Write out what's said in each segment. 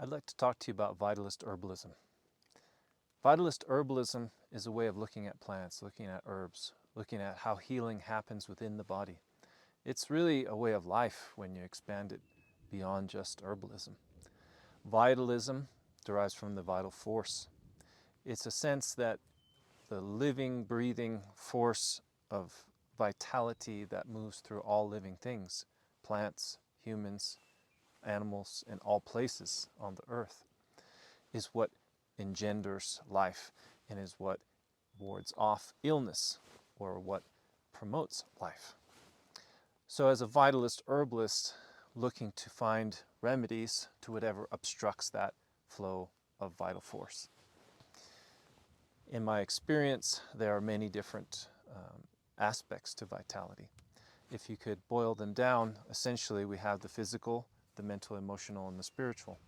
I'd like to talk to you about Vitalist Herbalism. Vitalist Herbalism is a way of looking at plants, looking at herbs, looking at how healing happens within the body. It's really a way of life when you expand it beyond just herbalism. Vitalism derives from the vital force. It's a sense that the living, breathing force of vitality that moves through all living things, plants, humans, animals, and all places on the earth, is what engenders life and is what wards off illness or what promotes life. So as a vitalist herbalist looking to find remedies to whatever obstructs that flow of vital force. In my experience, there are many different aspects to vitality. If you could boil them down, essentially we have the physical, the mental, emotional, and the spiritual.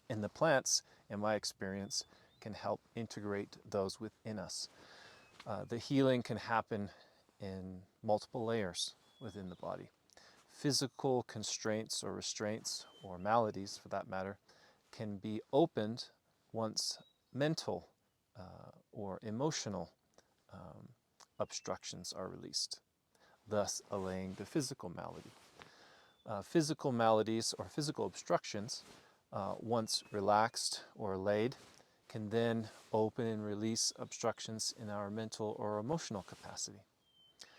And the plants, in my experience, can help integrate those within us. The healing can happen in multiple layers within the body. Physical constraints or restraints, or maladies for that matter, can be opened once mental or emotional obstructions are released, thus allaying the physical malady. Physical maladies or physical obstructions, once relaxed or allayed, can then open and release obstructions in our mental or emotional capacity.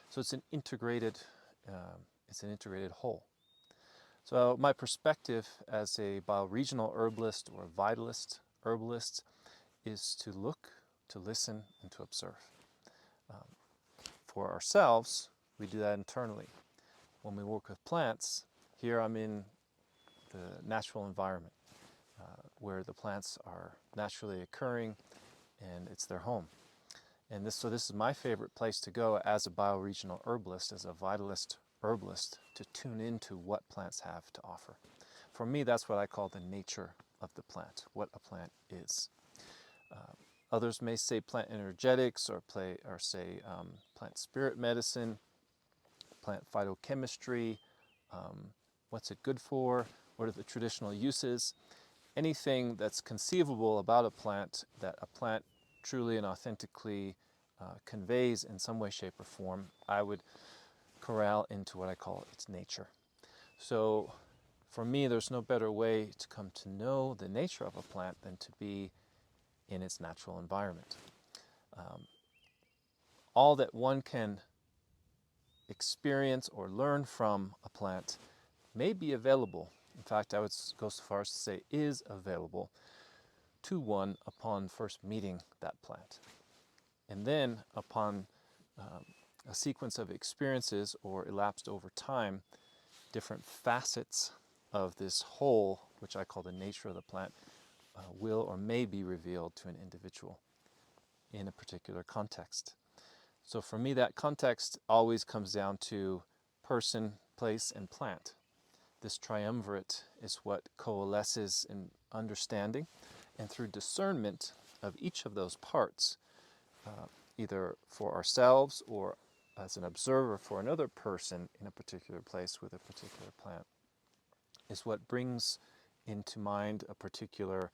So it's an integrated whole. So my perspective as a bioregional herbalist or vitalist herbalist is to look, to listen, and to observe. For ourselves, we do that internally. When we work with plants, here I'm in the natural environment where the plants are naturally occurring and it's their home. And this is my favorite place to go as a bioregional herbalist, as a vitalist herbalist, to tune into what plants have to offer. For me, that's what I call the nature of the plant, what a plant is. Others may say plant energetics or say plant spirit medicine, plant phytochemistry, what's it good for, what are the traditional uses. Anything that's conceivable about a plant that a plant truly and authentically conveys in some way, shape, or form, I would corral into what I call its nature. So for me, there's no better way to come to know the nature of a plant than to be in its natural environment. All that one can experience or learn from a plant may be available. In fact, I would go so far as to say is available to one upon first meeting that plant. And then upon a sequence of experiences or elapsed over time, different facets of this whole, which I call the nature of the plant, will or may be revealed to an individual in a particular context. So for me, that context always comes down to person, place, and plant. This triumvirate is what coalesces in understanding, and through discernment of each of those parts, either for ourselves or as an observer for another person in a particular place with a particular plant, is what brings into mind a particular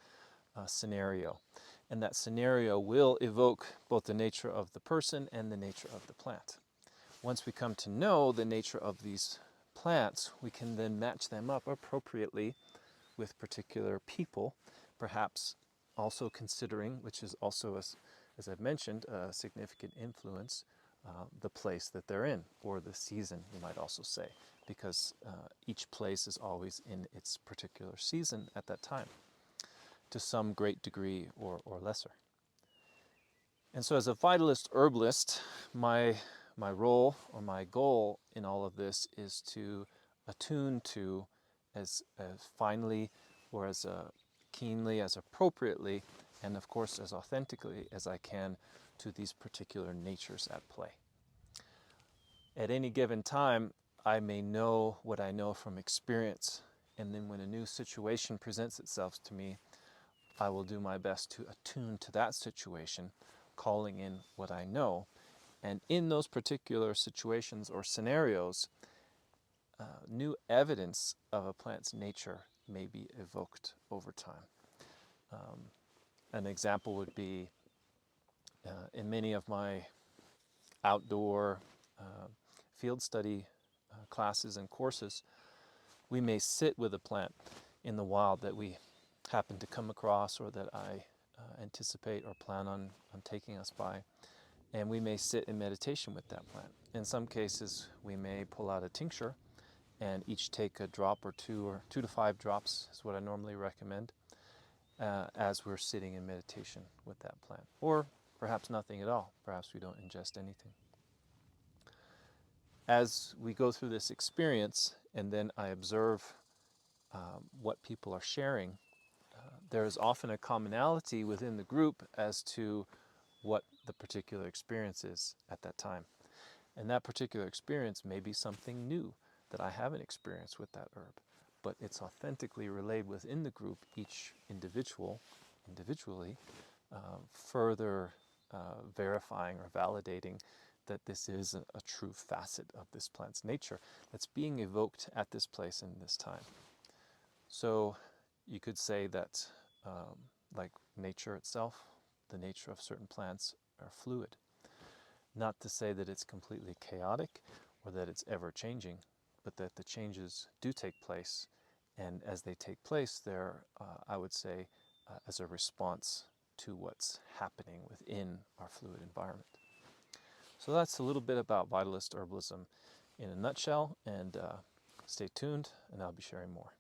scenario. And that scenario will evoke both the nature of the person and the nature of the plant. Once we come to know the nature of these plants, we can then match them up appropriately with particular people, perhaps also considering, which is also, as I've mentioned, a significant influence, the place that they're in, or the season, you might also say, because each place is always in its particular season at that time, to some great degree or lesser. And so as a vitalist herbalist, my role or my goal in all of this is to attune to as finely or as keenly, as appropriately, and of course as authentically as I can to these particular natures at play. At any given time, I may know what I know from experience, and then when a new situation presents itself to me, I will do my best to attune to that situation, calling in what I know. And in those particular situations or scenarios, new evidence of a plant's nature may be evoked over time. An example would be in many of my outdoor field study classes and courses, we may sit with a plant in the wild that we happen to come across or that I anticipate or plan on taking us by, and we may sit in meditation with that plant. In some cases, we may pull out a tincture and each take a drop or 2 to 5 drops is what I normally recommend as we're sitting in meditation with that plant. Or perhaps nothing at all. Perhaps we don't ingest anything. As we go through this experience and then I observe what people are sharing, there is often a commonality within the group as to what the particular experience is at that time. And that particular experience may be something new that I haven't experienced with that herb, but it's authentically relayed within the group, each individually, further verifying or validating that this is a true facet of this plant's nature that's being evoked at this place and this time. So you could say that, like nature itself, the nature of certain plants are fluid. Not to say that it's completely chaotic or that it's ever changing, but that the changes do take place. And as they take place, they're, I would say, as a response to what's happening within our fluid environment. So that's a little bit about Vitalist Herbalism in a nutshell, and stay tuned, and I'll be sharing more.